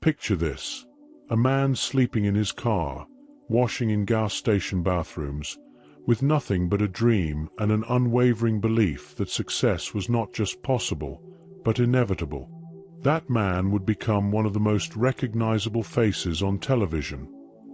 Picture this: a man sleeping in his car, washing in gas station bathrooms, with nothing but a dream and an unwavering belief that success was not just possible, but inevitable. That man would become one of the most recognizable faces on television,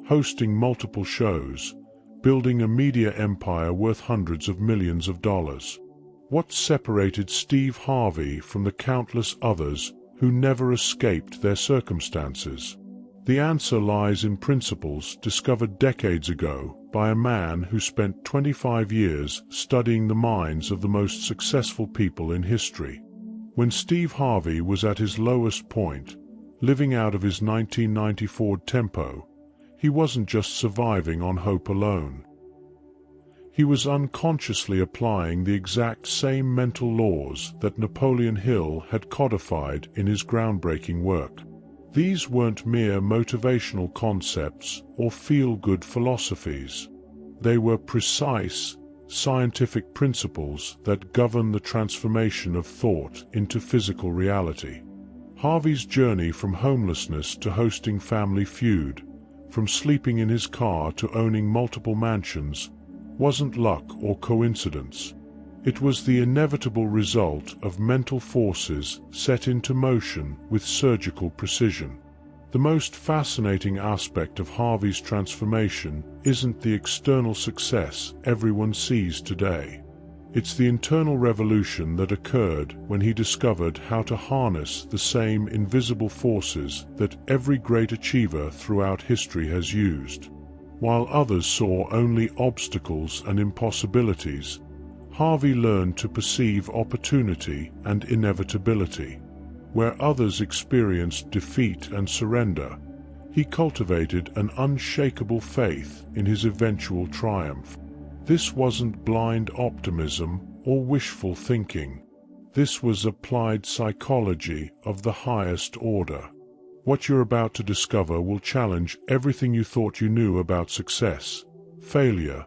hosting multiple shows, building a media empire worth hundreds of millions of dollars. What separated Steve Harvey from the countless others who never escaped their circumstances? The answer lies in principles discovered decades ago by a man who spent 25 years studying the minds of the most successful people in history. When Steve Harvey was at his lowest point, living out of his 1990 Ford Tempo, he wasn't just surviving on hope alone. He was unconsciously applying the exact same mental laws that Napoleon Hill had codified in his groundbreaking work. These weren't mere motivational concepts or feel-good philosophies. They were precise, scientific principles that govern the transformation of thought into physical reality. Harvey's journey from homelessness to hosting Family Feud, from sleeping in his car to owning multiple mansions, wasn't luck or coincidence. It was the inevitable result of mental forces set into motion with surgical precision. The most fascinating aspect of Harvey's transformation isn't the external success everyone sees today. It's the internal revolution that occurred when he discovered how to harness the same invisible forces that every great achiever throughout history has used. While others saw only obstacles and impossibilities, Harvey learned to perceive opportunity and inevitability. Where others experienced defeat and surrender, he cultivated an unshakable faith in his eventual triumph. This wasn't blind optimism or wishful thinking. This was applied psychology of the highest order. What you're about to discover will challenge everything you thought you knew about success, failure,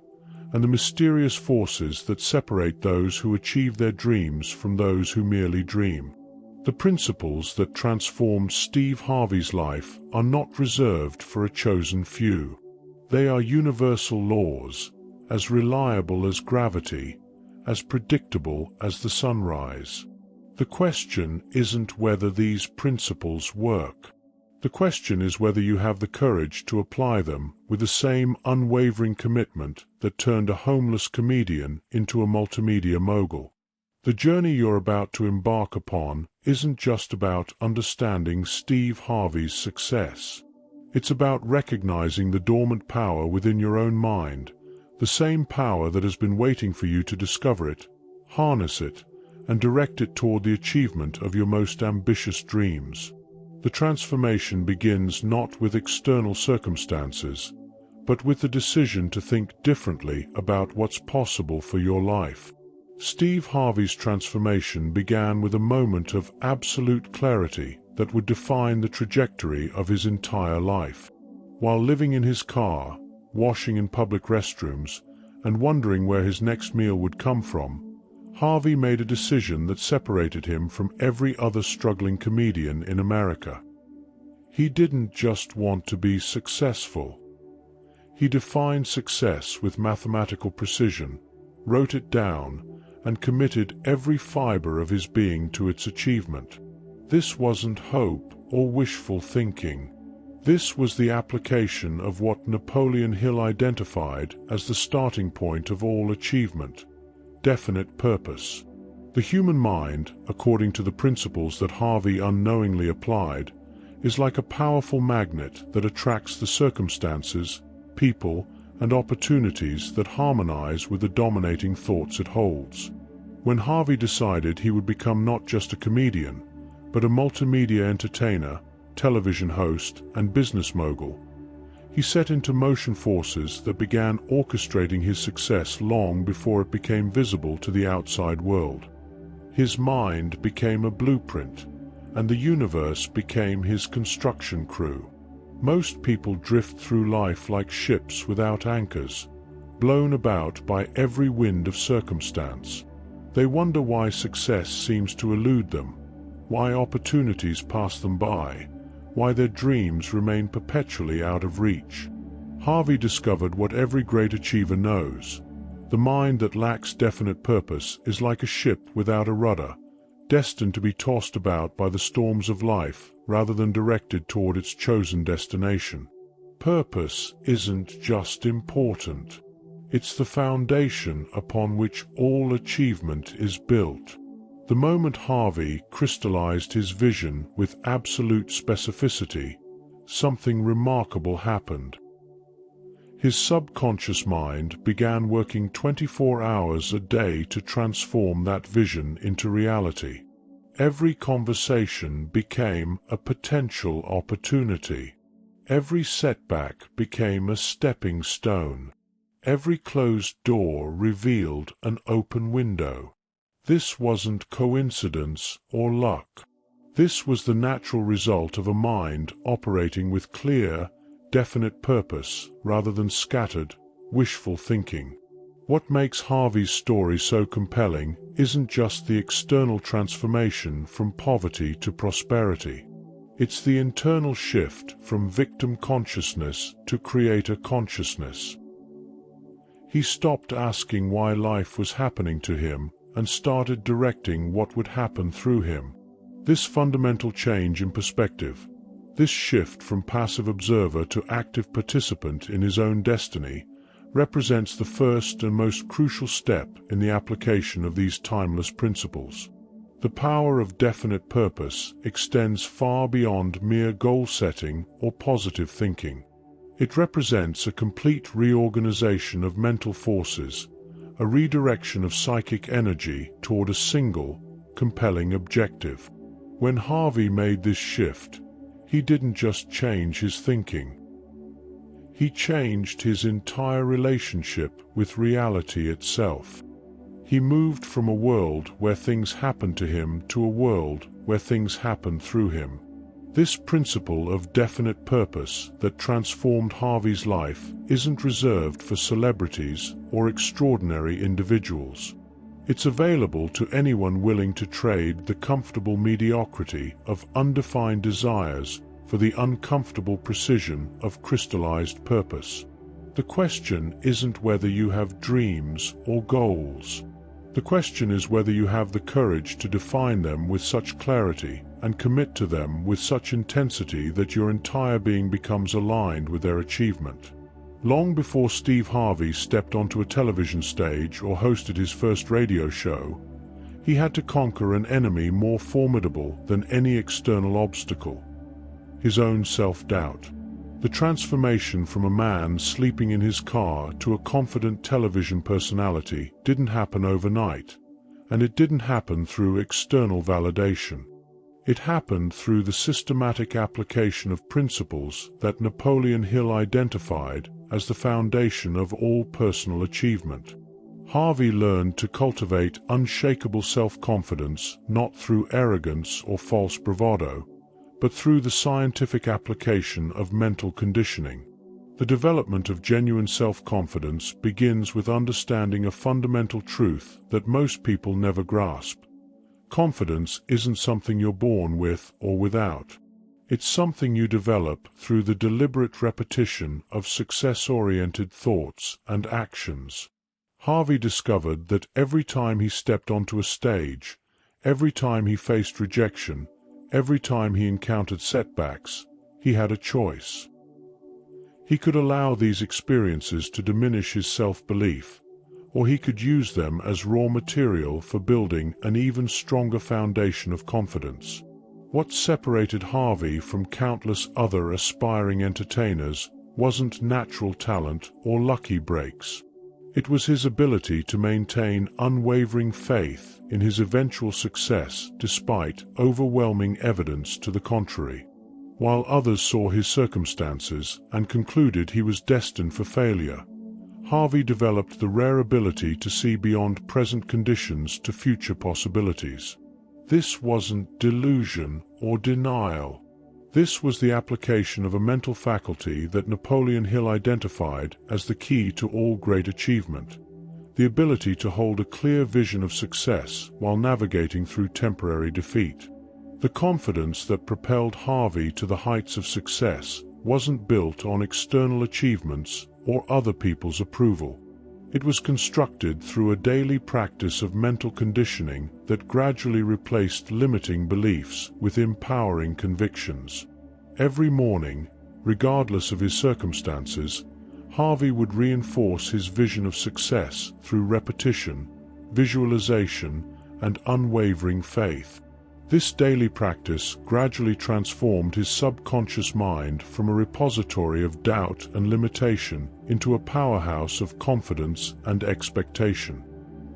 and the mysterious forces that separate those who achieve their dreams from those who merely dream. The principles that transformed Steve Harvey's life are not reserved for a chosen few. They are universal laws, as reliable as gravity, as predictable as the sunrise. The question isn't whether these principles work. The question is whether you have the courage to apply them with the same unwavering commitment that turned a homeless comedian into a multimedia mogul. The journey you're about to embark upon isn't just about understanding Steve Harvey's success. It's about recognizing the dormant power within your own mind, the same power that has been waiting for you to discover it, harness it, and direct it toward the achievement of your most ambitious dreams. The transformation begins not with external circumstances, but with the decision to think differently about what's possible for your life. Steve Harvey's transformation began with a moment of absolute clarity that would define the trajectory of his entire life. While living in his car, washing in public restrooms, and wondering where his next meal would come from, Harvey made a decision that separated him from every other struggling comedian in America. He didn't just want to be successful. He defined success with mathematical precision, wrote it down, and committed every fiber of his being to its achievement. This wasn't hope or wishful thinking. This was the application of what Napoleon Hill identified as the starting point of all achievement: definite purpose. The human mind, according to the principles that Harvey unknowingly applied, is like a powerful magnet that attracts the circumstances, people, and opportunities that harmonize with the dominating thoughts it holds. When Harvey decided he would become not just a comedian, but a multimedia entertainer, television host, and business mogul, he set into motion forces that began orchestrating his success long before it became visible to the outside world. His mind became a blueprint, and the universe became his construction crew. Most people drift through life like ships without anchors, blown about by every wind of circumstance. They wonder why success seems to elude them, why opportunities pass them by, why their dreams remain perpetually out of reach. Harvey discovered what every great achiever knows. The mind that lacks definite purpose is like a ship without a rudder, destined to be tossed about by the storms of life rather than directed toward its chosen destination. Purpose isn't just important. It's the foundation upon which all achievement is built. The moment Harvey crystallized his vision with absolute specificity, something remarkable happened. His subconscious mind began working 24 hours a day to transform that vision into reality. Every conversation became a potential opportunity. Every setback became a stepping stone. Every closed door revealed an open window. This wasn't coincidence or luck. This was the natural result of a mind operating with clear, definite purpose rather than scattered, wishful thinking. What makes Harvey's story so compelling isn't just the external transformation from poverty to prosperity. It's the internal shift from victim consciousness to creator consciousness. He stopped asking why life was happening to him and started directing what would happen through him. This fundamental change in perspective, this shift from passive observer to active participant in his own destiny, represents the first and most crucial step in the application of these timeless principles. The power of definite purpose extends far beyond mere goal setting or positive thinking. It represents a complete reorganization of mental forces, a redirection of psychic energy toward a single, compelling objective. When Harvey made this shift, he didn't just change his thinking. He changed his entire relationship with reality itself. He moved from a world where things happened to him to a world where things happened through him. This principle of definite purpose that transformed Harvey's life isn't reserved for celebrities or extraordinary individuals. It's available to anyone willing to trade the comfortable mediocrity of undefined desires for the uncomfortable precision of crystallized purpose. The question isn't whether you have dreams or goals. The question is whether you have the courage to define them with such clarity and commit to them with such intensity that your entire being becomes aligned with their achievement. Long before Steve Harvey stepped onto a television stage or hosted his first radio show, he had to conquer an enemy more formidable than any external obstacle: his own self-doubt. The transformation from a man sleeping in his car to a confident television personality didn't happen overnight, and it didn't happen through external validation. It happened through the systematic application of principles that Napoleon Hill identified as the foundation of all personal achievement. Harvey learned to cultivate unshakable self-confidence not through arrogance or false bravado, but through the scientific application of mental conditioning. The development of genuine self-confidence begins with understanding a fundamental truth that most people never grasp. Confidence isn't something you're born with or without. It's something you develop through the deliberate repetition of success-oriented thoughts and actions. Harvey discovered that every time he stepped onto a stage, every time he faced rejection, every time he encountered setbacks, he had a choice. He could allow these experiences to diminish his self-belief, or he could use them as raw material for building an even stronger foundation of confidence. What separated Harvey from countless other aspiring entertainers wasn't natural talent or lucky breaks. It was his ability to maintain unwavering faith in his eventual success despite overwhelming evidence to the contrary. While others saw his circumstances and concluded he was destined for failure, Harvey developed the rare ability to see beyond present conditions to future possibilities. This wasn't delusion or denial. This was the application of a mental faculty that Napoleon Hill identified as the key to all great achievement: the ability to hold a clear vision of success while navigating through temporary defeat. The confidence that propelled Harvey to the heights of success wasn't built on external achievements or other people's approval. It was constructed through a daily practice of mental conditioning that gradually replaced limiting beliefs with empowering convictions. Every morning, regardless of his circumstances, Harvey would reinforce his vision of success through repetition, visualization, and unwavering faith. This daily practice gradually transformed his subconscious mind from a repository of doubt and limitation into a powerhouse of confidence and expectation.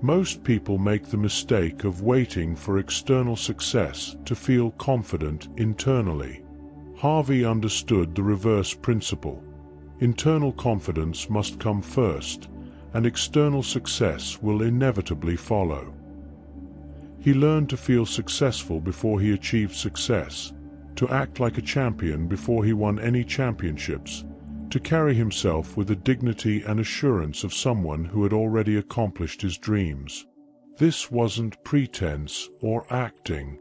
Most people make the mistake of waiting for external success to feel confident internally. Harvey understood the reverse principle. Internal confidence must come first, and external success will inevitably follow. He learned to feel successful before he achieved success, to act like a champion before he won any championships, to carry himself with the dignity and assurance of someone who had already accomplished his dreams. This wasn't pretense or acting.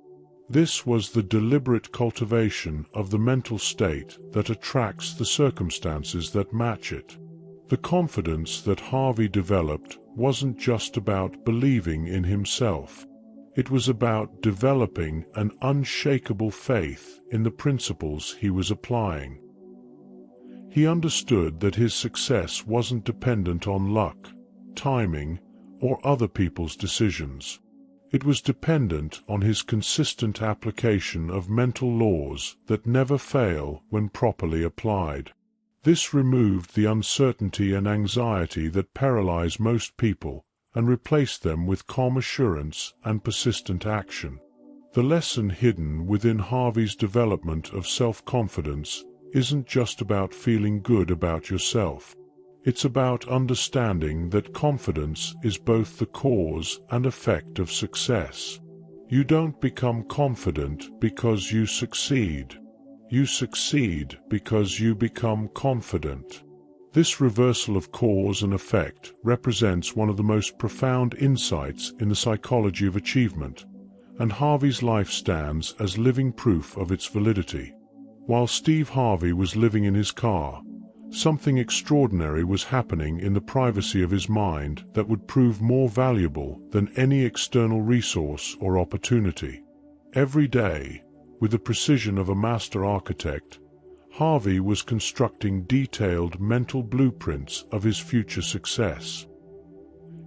This was the deliberate cultivation of the mental state that attracts the circumstances that match it. The confidence that Harvey developed wasn't just about believing in himself. It was about developing an unshakable faith in the principles he was applying. He understood that his success wasn't dependent on luck, timing, or other people's decisions. It was dependent on his consistent application of mental laws that never fail when properly applied. This removed the uncertainty and anxiety that paralyze most people and replaced them with calm assurance and persistent action. The lesson hidden within Harvey's development of self-confidence isn't just about feeling good about yourself. It's about understanding that confidence is both the cause and effect of success. You don't become confident because you succeed. You succeed because you become confident. This reversal of cause and effect represents one of the most profound insights in the psychology of achievement, and Harvey's life stands as living proof of its validity. While Steve Harvey was living in his car, something extraordinary was happening in the privacy of his mind that would prove more valuable than any external resource or opportunity. Every day, with the precision of a master architect, Harvey was constructing detailed mental blueprints of his future success.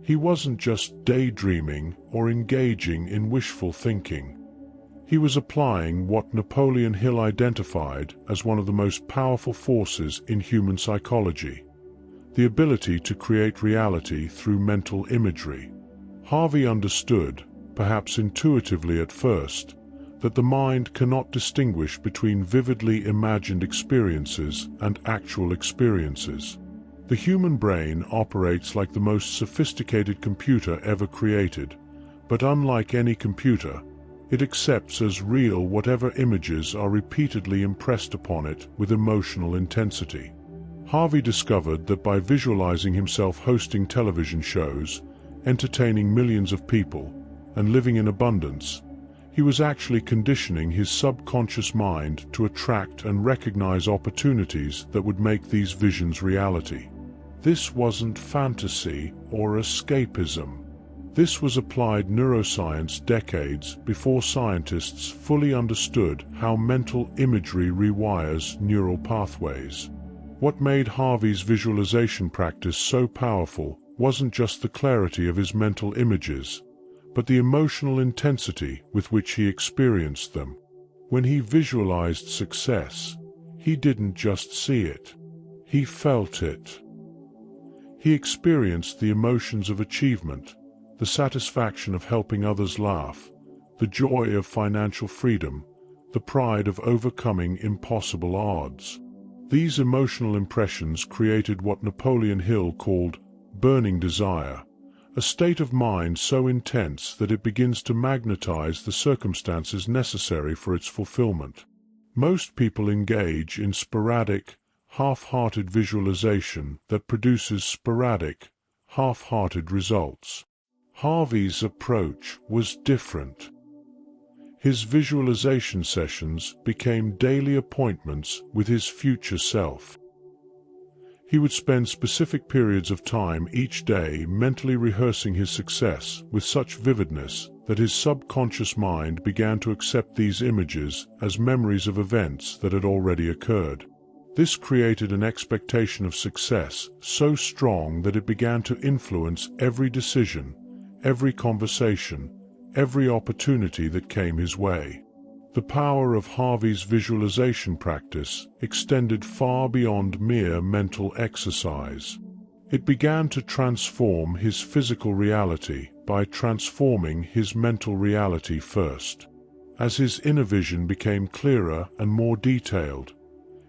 He wasn't just daydreaming or engaging in wishful thinking. He was applying what Napoleon Hill identified as one of the most powerful forces in human psychology: the ability to create reality through mental imagery. Harvey understood, perhaps intuitively at first, that the mind cannot distinguish between vividly imagined experiences and actual experiences. The human brain operates like the most sophisticated computer ever created, but unlike any computer, it accepts as real whatever images are repeatedly impressed upon it with emotional intensity. Harvey discovered that by visualizing himself hosting television shows, entertaining millions of people, and living in abundance, he was actually conditioning his subconscious mind to attract and recognize opportunities that would make these visions reality. This wasn't fantasy or escapism. This was applied neuroscience decades before scientists fully understood how mental imagery rewires neural pathways. What made Harvey's visualization practice so powerful wasn't just the clarity of his mental images, but the emotional intensity with which he experienced them. When he visualized success, he didn't just see it. He felt it. He experienced the emotions of achievement, the satisfaction of helping others laugh, the joy of financial freedom, the pride of overcoming impossible odds. These emotional impressions created what Napoleon Hill called burning desire, a state of mind so intense that it begins to magnetize the circumstances necessary for its fulfillment. Most people engage in sporadic, half-hearted visualization that produces sporadic, half-hearted results. Harvey's approach was different. His visualization sessions became daily appointments with his future self. He would spend specific periods of time each day mentally rehearsing his success with such vividness that his subconscious mind began to accept these images as memories of events that had already occurred. This created an expectation of success so strong that it began to influence every decision, every conversation, every opportunity that came his way. The power of Harvey's visualization practice extended far beyond mere mental exercise. It began to transform his physical reality by transforming his mental reality first. As his inner vision became clearer and more detailed,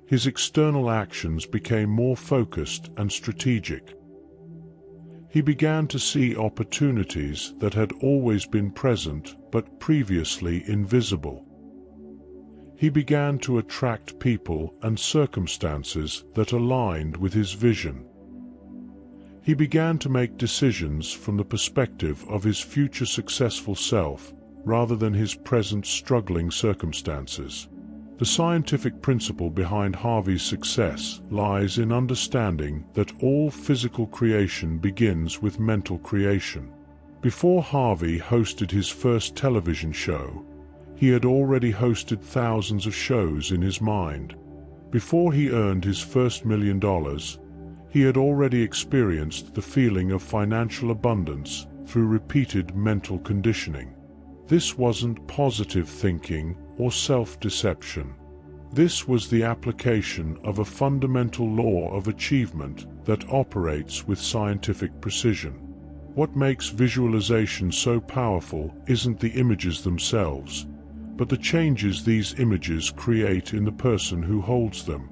his external actions became more focused and strategic. He began to see opportunities that had always been present but previously invisible. He began to attract people and circumstances that aligned with his vision. He began to make decisions from the perspective of his future successful self rather than his present struggling circumstances. The scientific principle behind Harvey's success lies in understanding that all physical creation begins with mental creation. Before Harvey hosted his first television show, he had already hosted thousands of shows in his mind. Before he earned his first $1 million, he had already experienced the feeling of financial abundance through repeated mental conditioning. This wasn't positive thinking or self-deception. This was the application of a fundamental law of achievement that operates with scientific precision. What makes visualization so powerful isn't the images themselves, but the changes these images create in the person who holds them.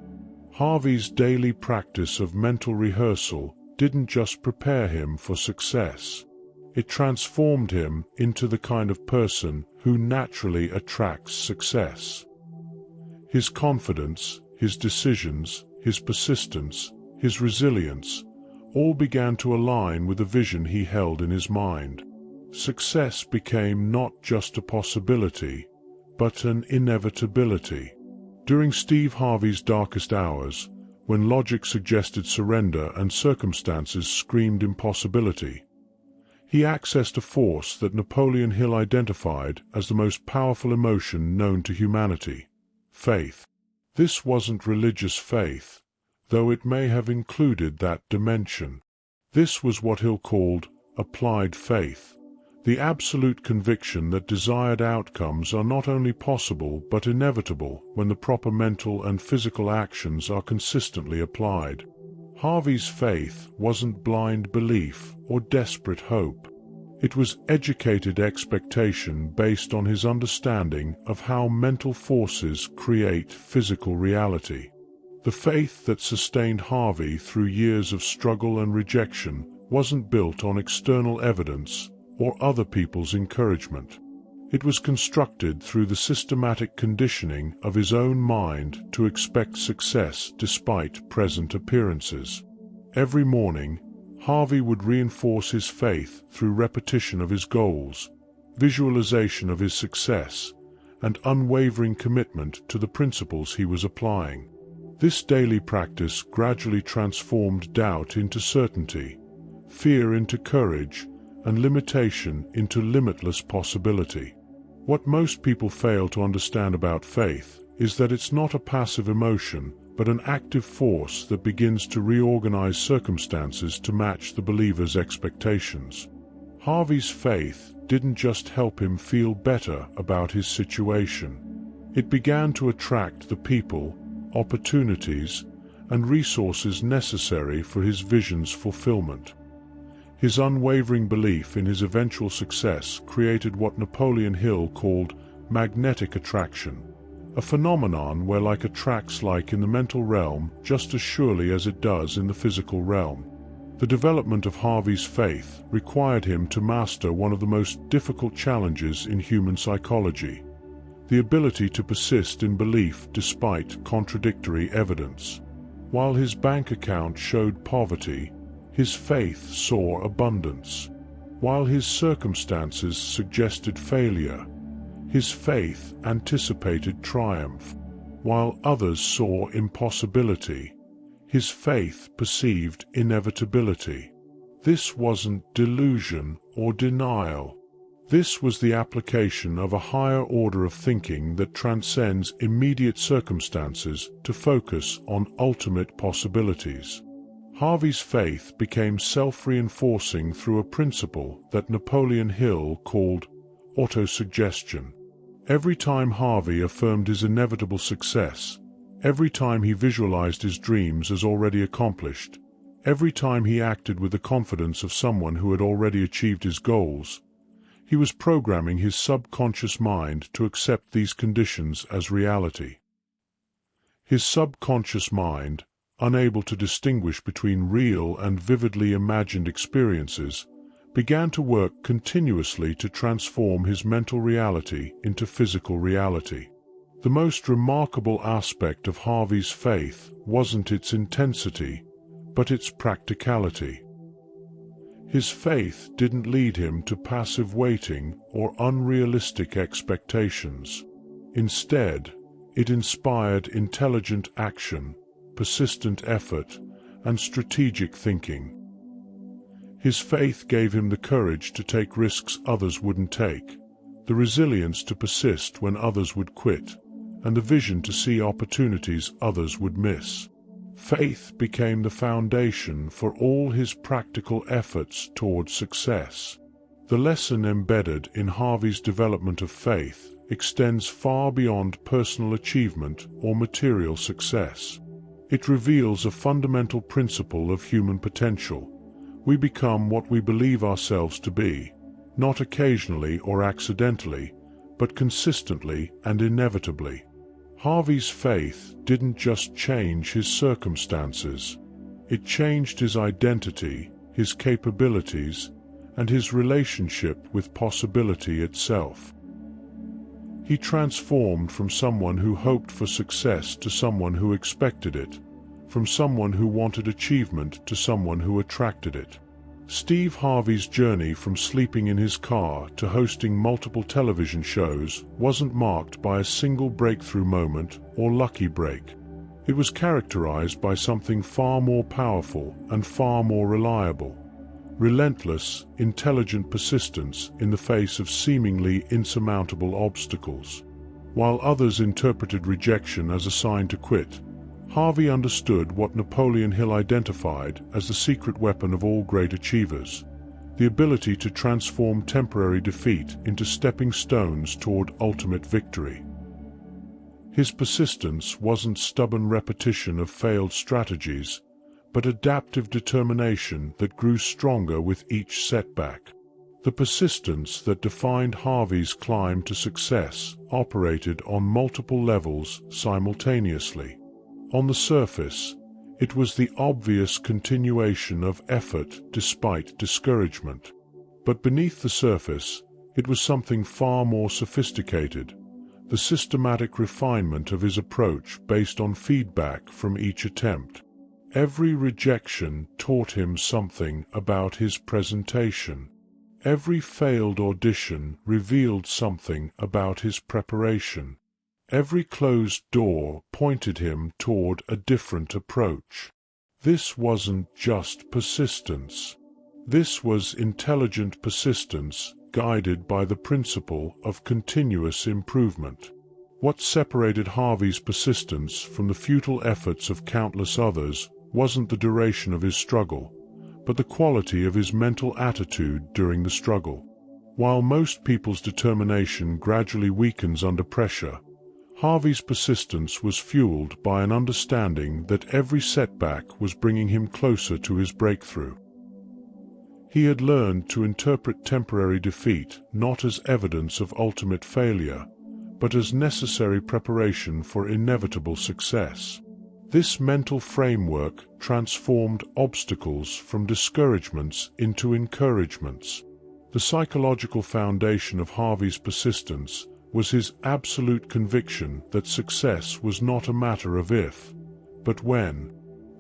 Harvey's daily practice of mental rehearsal didn't just prepare him for success. It transformed him into the kind of person who naturally attracts success. His confidence, his decisions, his persistence, his resilience, all began to align with the vision he held in his mind. Success became not just a possibility, but an inevitability. During Steve Harvey's darkest hours, when logic suggested surrender and circumstances screamed impossibility, he accessed a force that Napoleon Hill identified as the most powerful emotion known to humanity: faith. This wasn't religious faith, though it may have included that dimension. This was what Hill called applied faith, the absolute conviction that desired outcomes are not only possible but inevitable when the proper mental and physical actions are consistently applied. Harvey's faith wasn't blind belief or desperate hope. It was educated expectation based on his understanding of how mental forces create physical reality. The faith that sustained Harvey through years of struggle and rejection wasn't built on external evidence or other people's encouragement. It was constructed through the systematic conditioning of his own mind to expect success despite present appearances. Every morning, Harvey would reinforce his faith through repetition of his goals, visualization of his success, and unwavering commitment to the principles he was applying. This daily practice gradually transformed doubt into certainty, fear into courage, and limitation into limitless possibility. What most people fail to understand about faith is that it's not a passive emotion, but an active force that begins to reorganize circumstances to match the believer's expectations. Harvey's faith didn't just help him feel better about his situation. It began to attract the people, opportunities, and resources necessary for his vision's fulfillment. His unwavering belief in his eventual success created what Napoleon Hill called magnetic attraction, a phenomenon where like attracts like in the mental realm just as surely as it does in the physical realm. The development of Harvey's faith required him to master one of the most difficult challenges in human psychology: the ability to persist in belief despite contradictory evidence. While his bank account showed poverty, his faith saw abundance. While his circumstances suggested failure, His faith anticipated triumph. While others saw impossibility, his faith perceived inevitability. This wasn't delusion or denial. This was the application of a higher order of thinking that transcends immediate circumstances to focus on ultimate possibilities. Harvey's faith became self-reinforcing through a principle that Napoleon Hill called autosuggestion. Every time Harvey affirmed his inevitable success, every time he visualized his dreams as already accomplished, every time he acted with the confidence of someone who had already achieved his goals, he was programming his subconscious mind to accept these conditions as reality. His subconscious mind, unable to distinguish between real and vividly imagined experiences, began to work continuously to transform his mental reality into physical reality. The most remarkable aspect of Harvey's faith wasn't its intensity, but its practicality. His faith didn't lead him to passive waiting or unrealistic expectations. Instead, it inspired intelligent action, persistent effort, and strategic thinking. His faith gave him the courage to take risks others wouldn't take, the resilience to persist when others would quit, and the vision to see opportunities others would miss. Faith became the foundation for all his practical efforts toward success. The lesson embedded in Harvey's development of faith extends far beyond personal achievement or material success. It reveals a fundamental principle of human potential. We become what we believe ourselves to be, not occasionally or accidentally, but consistently and inevitably. Harvey's faith didn't just change his circumstances. It changed his identity, his capabilities, and his relationship with possibility itself. He transformed from someone who hoped for success to someone who expected it, from someone who wanted achievement to someone who attracted it. Steve Harvey's journey from sleeping in his car to hosting multiple television shows wasn't marked by a single breakthrough moment or lucky break. It was characterized by something far more powerful and far more reliable: relentless, intelligent persistence in the face of seemingly insurmountable obstacles. While others interpreted rejection as a sign to quit, Harvey understood what Napoleon Hill identified as the secret weapon of all great achievers: the ability to transform temporary defeat into stepping stones toward ultimate victory. His persistence wasn't stubborn repetition of failed strategies, but adaptive determination that grew stronger with each setback. The persistence that defined Harvey's climb to success operated on multiple levels simultaneously. On the surface, it was the obvious continuation of effort despite discouragement. But beneath the surface, it was something far more sophisticated: the systematic refinement of his approach based on feedback from each attempt. Every rejection taught him something about his presentation. Every failed audition revealed something about his preparation. Every closed door pointed him toward a different approach. This wasn't just persistence. This was intelligent persistence guided by the principle of continuous improvement. What separated Harvey's persistence from the futile efforts of countless others wasn't the duration of his struggle, but the quality of his mental attitude during the struggle. While most people's determination gradually weakens under pressure, Harvey's persistence was fueled by an understanding that every setback was bringing him closer to his breakthrough. He had learned to interpret temporary defeat not as evidence of ultimate failure, but as necessary preparation for inevitable success. This mental framework transformed obstacles from discouragements into encouragements. The psychological foundation of Harvey's persistence was his absolute conviction that success was not a matter of if, but when.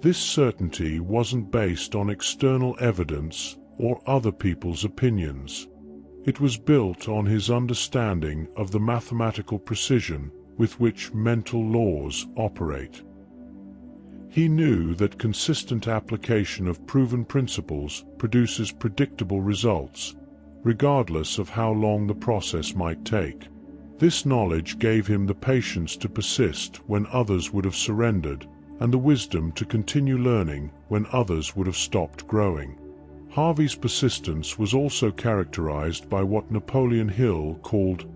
This certainty wasn't based on external evidence or other people's opinions. It was built on his understanding of the mathematical precision with which mental laws operate. He knew that consistent application of proven principles produces predictable results, regardless of how long the process might take. This knowledge gave him the patience to persist when others would have surrendered, and the wisdom to continue learning when others would have stopped growing. Harvey's persistence was also characterized by what Napoleon Hill called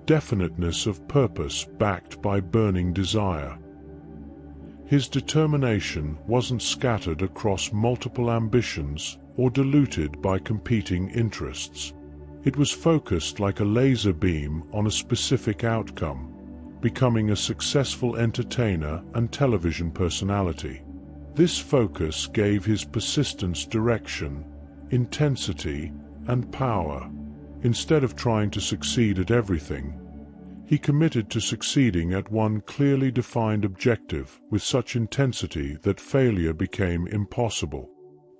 definiteness of purpose backed by burning desire. His determination wasn't scattered across multiple ambitions or diluted by competing interests. It was focused like a laser beam on a specific outcome, becoming a successful entertainer and television personality. This focus gave his persistence direction, intensity, and power. Instead of trying to succeed at everything, he committed to succeeding at one clearly defined objective with such intensity that failure became impossible.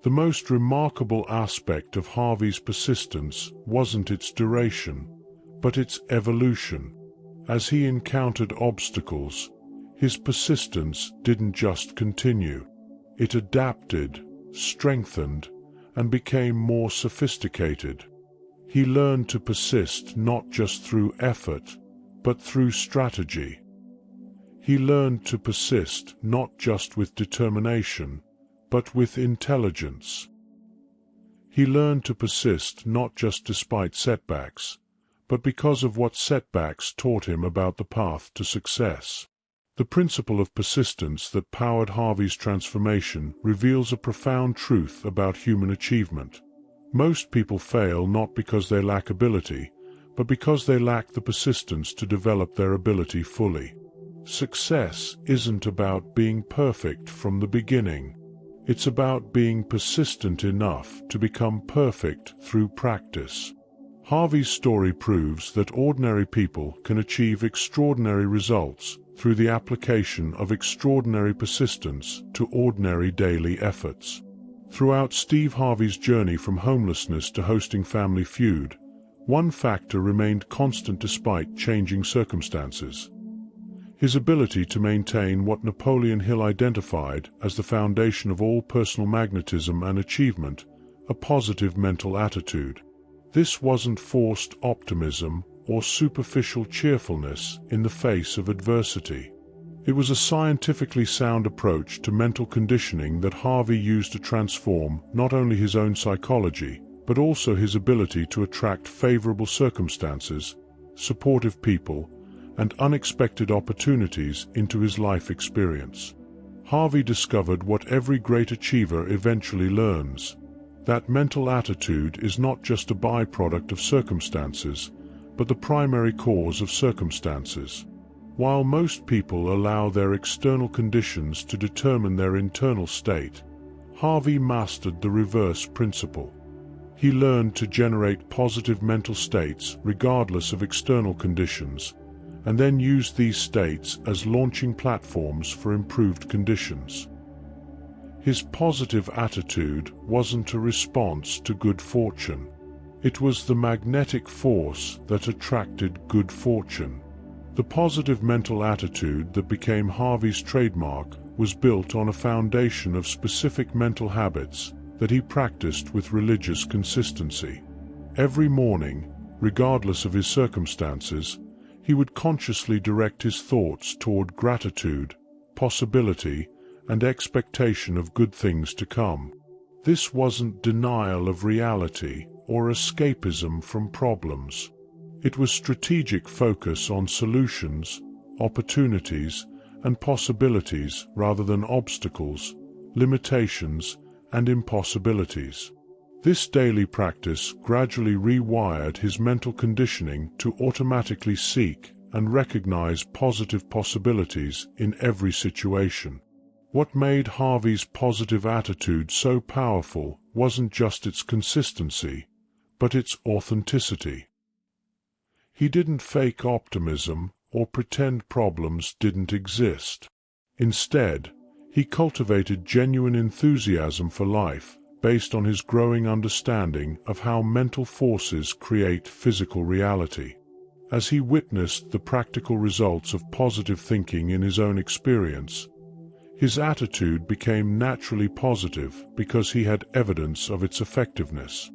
The most remarkable aspect of Harvey's persistence wasn't its duration, but its evolution. As he encountered obstacles, his persistence didn't just continue. It adapted, strengthened, and became more sophisticated. He learned to persist not just through effort, but through strategy. He learned to persist not just with determination, but with intelligence. He learned to persist not just despite setbacks, but because of what setbacks taught him about the path to success. The principle of persistence that powered Harvey's transformation reveals a profound truth about human achievement. Most people fail not because they lack ability, but because they lack the persistence to develop their ability fully. Success isn't about being perfect from the beginning. It's about being persistent enough to become perfect through practice. Harvey's story proves that ordinary people can achieve extraordinary results through the application of extraordinary persistence to ordinary daily efforts. Throughout Steve Harvey's journey from homelessness to hosting Family Feud, one factor remained constant despite changing circumstances: his ability to maintain what Napoleon Hill identified as the foundation of all personal magnetism and achievement, a positive mental attitude. This wasn't forced optimism or superficial cheerfulness in the face of adversity. It was a scientifically sound approach to mental conditioning that Harvey used to transform not only his own psychology, but also his ability to attract favorable circumstances, supportive people, and unexpected opportunities into his life experience. Harvey discovered what every great achiever eventually learns: that mental attitude is not just a byproduct of circumstances, but the primary cause of circumstances. While most people allow their external conditions to determine their internal state, Harvey mastered the reverse principle. He learned to generate positive mental states regardless of external conditions, and then used these states as launching platforms for improved conditions. His positive attitude wasn't a response to good fortune. It was the magnetic force that attracted good fortune. The positive mental attitude that became Harvey's trademark was built on a foundation of specific mental habits that he practiced with religious consistency. Every morning, regardless of his circumstances, he would consciously direct his thoughts toward gratitude, possibility, and expectation of good things to come. This wasn't denial of reality or escapism from problems. It was strategic focus on solutions, opportunities, and possibilities rather than obstacles, limitations, and impossibilities. This daily practice gradually rewired his mental conditioning to automatically seek and recognize positive possibilities in every situation. What made Harvey's positive attitude so powerful wasn't just its consistency, but its authenticity. He didn't fake optimism or pretend problems didn't exist. Instead, he cultivated genuine enthusiasm for life, based on his growing understanding of how mental forces create physical reality. As he witnessed the practical results of positive thinking in his own experience, his attitude became naturally positive because he had evidence of its effectiveness.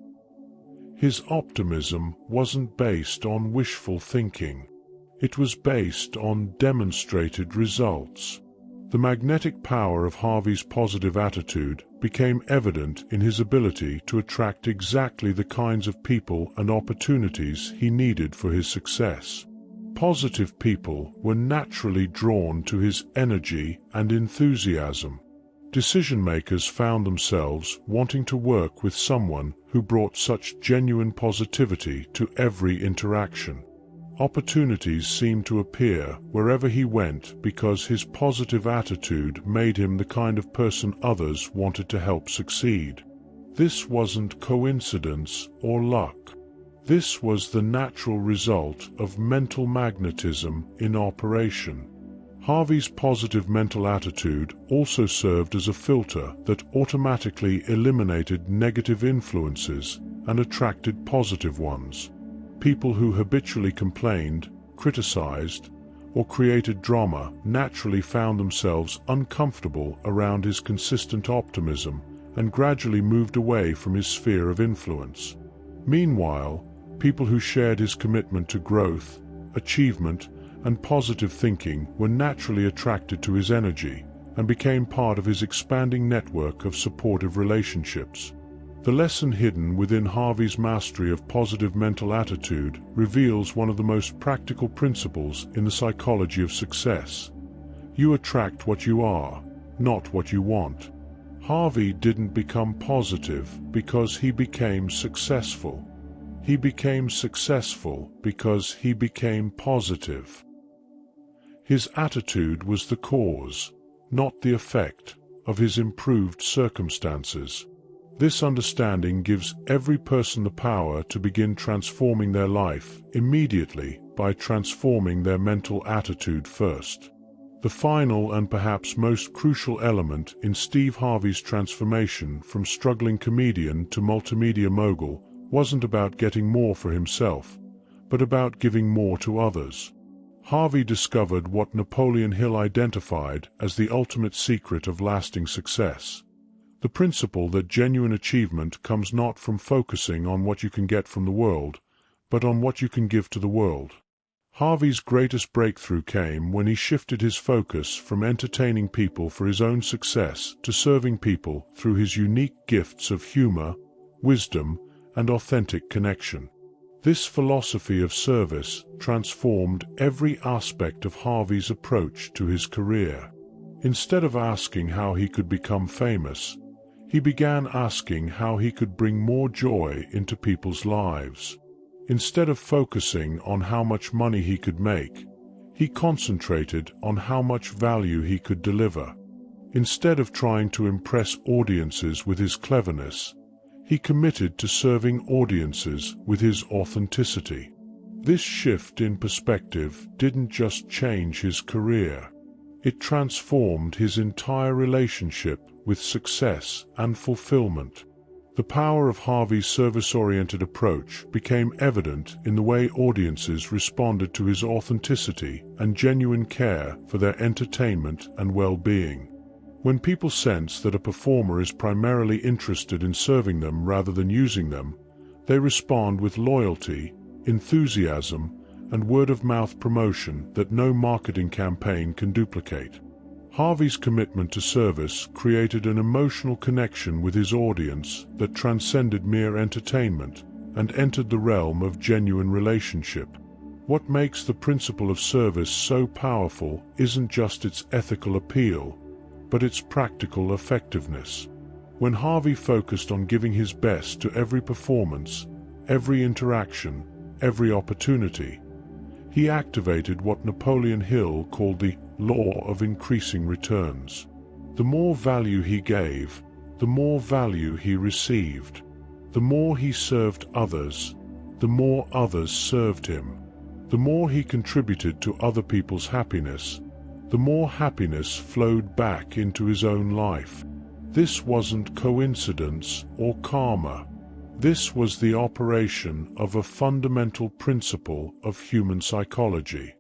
His optimism wasn't based on wishful thinking. It was based on demonstrated results. The magnetic power of Harvey's positive attitude became evident in his ability to attract exactly the kinds of people and opportunities he needed for his success. Positive people were naturally drawn to his energy and enthusiasm. Decision-makers found themselves wanting to work with someone who brought such genuine positivity to every interaction. Opportunities seemed to appear wherever he went because his positive attitude made him the kind of person others wanted to help succeed. This wasn't coincidence or luck. This was the natural result of mental magnetism in operation. Harvey's positive mental attitude also served as a filter that automatically eliminated negative influences and attracted positive ones. People who habitually complained, criticized, or created drama naturally found themselves uncomfortable around his consistent optimism and gradually moved away from his sphere of influence. Meanwhile, people who shared his commitment to growth, achievement, and positive thinking were naturally attracted to his energy and became part of his expanding network of supportive relationships. The lesson hidden within Harvey's mastery of positive mental attitude reveals one of the most practical principles in the psychology of success. You attract what you are, not what you want. Harvey didn't become positive because he became successful. He became successful because he became positive. His attitude was the cause, not the effect, of his improved circumstances. This understanding gives every person the power to begin transforming their life immediately by transforming their mental attitude first. The final and perhaps most crucial element in Steve Harvey's transformation from struggling comedian to multimedia mogul wasn't about getting more for himself, but about giving more to others. Harvey discovered what Napoleon Hill identified as the ultimate secret of lasting success: the principle that genuine achievement comes not from focusing on what you can get from the world, but on what you can give to the world. Harvey's greatest breakthrough came when he shifted his focus from entertaining people for his own success to serving people through his unique gifts of humor, wisdom, and authentic connection. This philosophy of service transformed every aspect of Harvey's approach to his career. Instead of asking how he could become famous, he began asking how he could bring more joy into people's lives. Instead of focusing on how much money he could make, he concentrated on how much value he could deliver. Instead of trying to impress audiences with his cleverness, he committed to serving audiences with his authenticity. This shift in perspective didn't just change his career. It transformed his entire relationship with success and fulfillment. The power of Harvey's service-oriented approach became evident in the way audiences responded to his authenticity and genuine care for their entertainment and well-being. When people sense that a performer is primarily interested in serving them rather than using them, they respond with loyalty, enthusiasm, and word-of-mouth promotion that no marketing campaign can duplicate. Harvey's commitment to service created an emotional connection with his audience that transcended mere entertainment and entered the realm of genuine relationship. What makes the principle of service so powerful isn't just its ethical appeal, but its practical effectiveness. When Harvey focused on giving his best to every performance, every interaction, every opportunity, he activated what Napoleon Hill called the law of increasing returns. The more value he gave, the more value he received. The more he served others, the more others served him. The more he contributed to other people's happiness, the more happiness flowed back into his own life. This wasn't coincidence or karma. This was the operation of a fundamental principle of human psychology.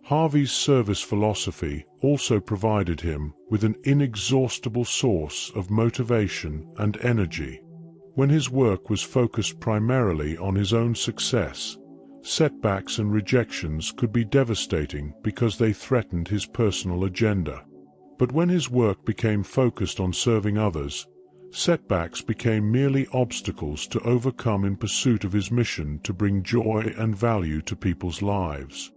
Harvey's service philosophy also provided him with an inexhaustible source of motivation and energy. When his work was focused primarily on his own success, setbacks and rejections could be devastating because they threatened his personal agenda. But when his work became focused on serving others, setbacks became merely obstacles to overcome in pursuit of his mission to bring joy and value to people's lives.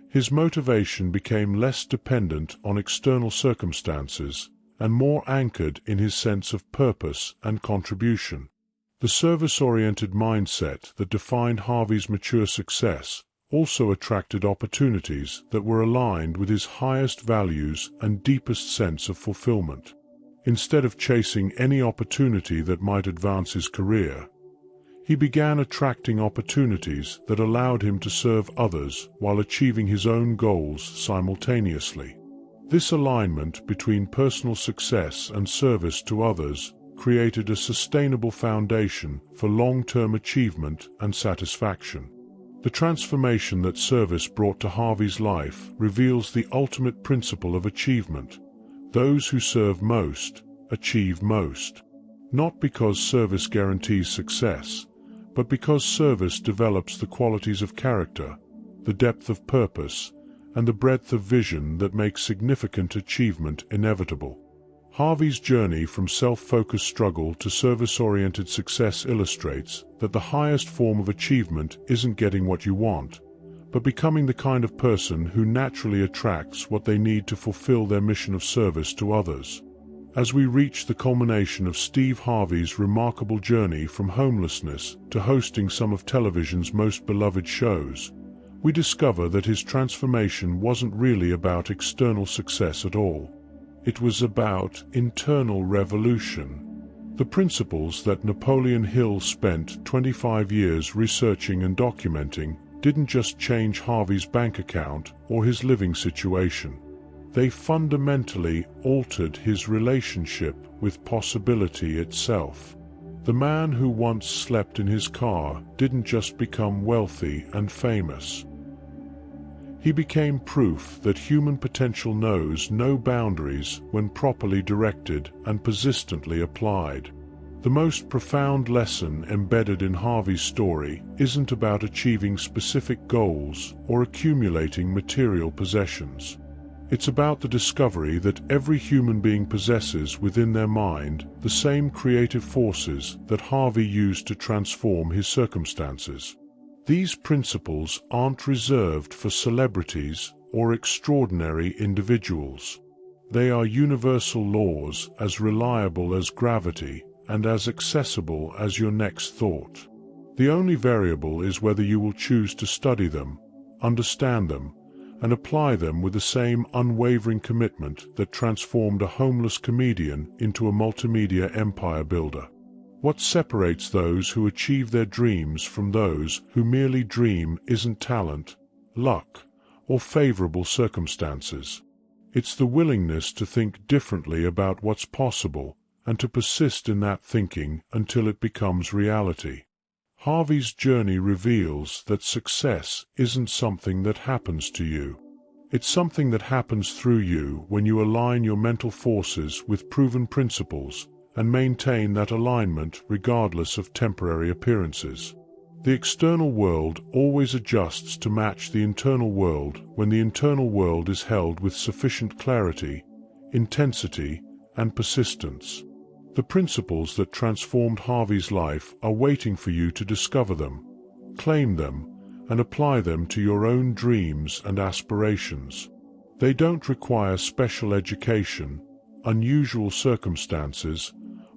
His motivation became less dependent on external circumstances and more anchored in his sense of purpose and contribution. The service-oriented mindset that defined Harvey's mature success also attracted opportunities that were aligned with his highest values and deepest sense of fulfillment. Instead of chasing any opportunity that might advance his career, he began attracting opportunities that allowed him to serve others while achieving his own goals simultaneously. This alignment between personal success and service to others created a sustainable foundation for long-term achievement and satisfaction. The transformation that service brought to Harvey's life reveals the ultimate principle of achievement. Those who serve most achieve most. Not because service guarantees success, but because service develops the qualities of character, the depth of purpose, and the breadth of vision that makes significant achievement inevitable. Harvey's journey from self-focused struggle to service-oriented success illustrates that the highest form of achievement isn't getting what you want, but becoming the kind of person who naturally attracts what they need to fulfill their mission of service to others. As we reach the culmination of Steve Harvey's remarkable journey from homelessness to hosting some of television's most beloved shows, we discover that his transformation wasn't really about external success at all. It was about internal revolution. The principles that Napoleon Hill spent 25 years researching and documenting didn't just change Harvey's bank account or his living situation. They fundamentally altered his relationship with possibility itself. The man who once slept in his car didn't just become wealthy and famous. He became proof that human potential knows no boundaries when properly directed and persistently applied. The most profound lesson embedded in Harvey's story isn't about achieving specific goals or accumulating material possessions. It's about the discovery that every human being possesses within their mind the same creative forces that Harvey used to transform his circumstances. These principles aren't reserved for celebrities or extraordinary individuals. They are universal laws as reliable as gravity and as accessible as your next thought. The only variable is whether you will choose to study them, understand them, and apply them with the same unwavering commitment that transformed a homeless comedian into a multimedia empire builder. What separates those who achieve their dreams from those who merely dream isn't talent, luck, or favorable circumstances. It's the willingness to think differently about what's possible and to persist in that thinking until it becomes reality. Harvey's journey reveals that success isn't something that happens to you. It's something that happens through you when you align your mental forces with proven principles and maintain that alignment regardless of temporary appearances. The external world always adjusts to match the internal world when the internal world is held with sufficient clarity, intensity, and persistence. The principles that transformed Harvey's life are waiting for you to discover them, claim them, and apply them to your own dreams and aspirations. They don't require special education, unusual circumstances,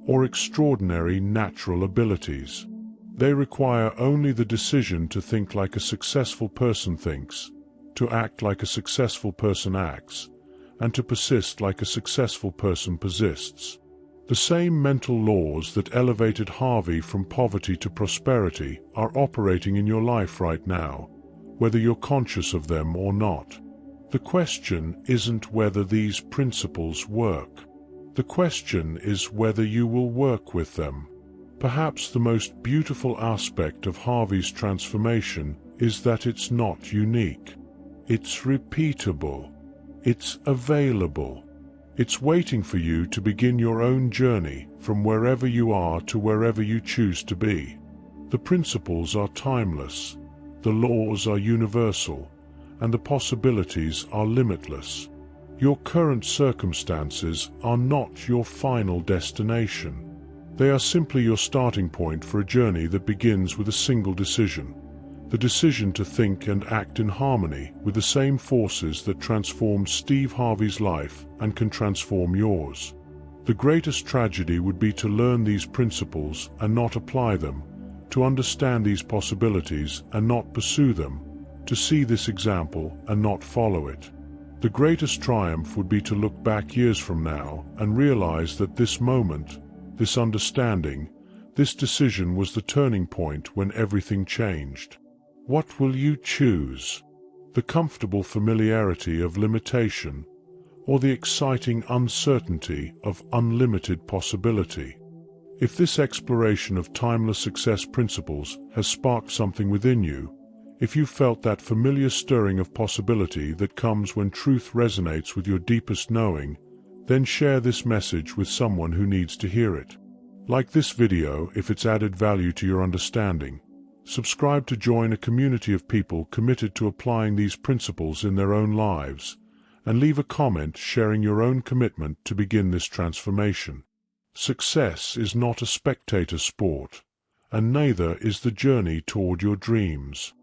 or extraordinary natural abilities. They require only the decision to think like a successful person thinks, to act like a successful person acts, and to persist like a successful person persists. The same mental laws that elevated Harvey from poverty to prosperity are operating in your life right now, whether you're conscious of them or not. The question isn't whether these principles work. The question is whether you will work with them. Perhaps the most beautiful aspect of Harvey's transformation is that it's not unique. It's repeatable. It's available. It's waiting for you to begin your own journey from wherever you are to wherever you choose to be. The principles are timeless, the laws are universal, and the possibilities are limitless. Your current circumstances are not your final destination. They are simply your starting point for a journey that begins with a single decision. The decision to think and act in harmony with the same forces that transformed Steve Harvey's life and can transform yours. The greatest tragedy would be to learn these principles and not apply them, to understand these possibilities and not pursue them, to see this example and not follow it. The greatest triumph would be to look back years from now and realize that this moment, this understanding, this decision was the turning point when everything changed. What will you choose? The comfortable familiarity of limitation, or the exciting uncertainty of unlimited possibility? If this exploration of timeless success principles has sparked something within you, if you felt that familiar stirring of possibility that comes when truth resonates with your deepest knowing, then share this message with someone who needs to hear it. Like this video if it's added value to your understanding. Subscribe to join a community of people committed to applying these principles in their own lives, and leave a comment sharing your own commitment to begin this transformation. Success is not a spectator sport, and neither is the journey toward your dreams.